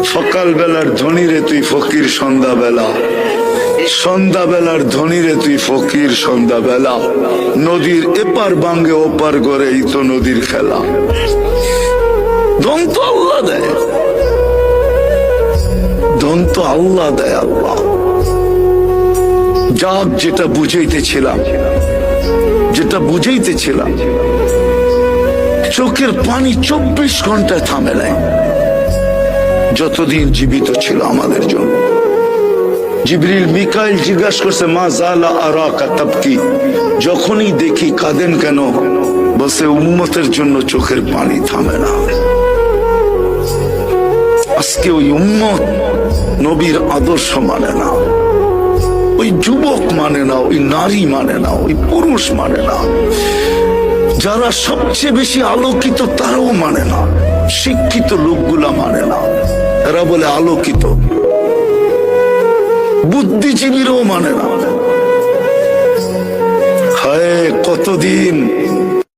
সকাল বেলার ধনী রে তুই ফকির সন্ধ্যাবেলা, সন্ধ্যাবেলার ধনী রে তুই ফকির সন্ধ্যাবেলা। নদীর এপার বাঙ্গে ওপার করে এই তো নদীর খেলা। ধন তো আল্লাহ দেয়, ধন তো আল্লাহ দেয়। আল্লাহ যাক, যেটা বুঝাইতেছিলাম, যেটা বুঝাইতেছিলাম, চোখের পানি 24 ঘন্টায় থামে নাই যতদিন জীবিত ছিল আমাদের জন্য। জিবরিল মিকাইল জিজ্ঞাসা করছে, মা জালা আরাকা তাবকি, যখনই দেখি কাঁদেন কেন? বসে উম্মতের জন্য চোখের পানি থামে না। আজকে ওই উম্মত নবীর আদর্শ মানে না, ওই যুবক মানে না, ওই নারী মানে না, ওই পুরুষ মানে না। যারা সবচেয়ে বেশি আলোকিত তারাও মানে না, শিক্ষিত লোকগুলা মানে না। এরা বলে আলোকিত, বুদ্ধিজীবীরাও মানে না। হায় কতদিন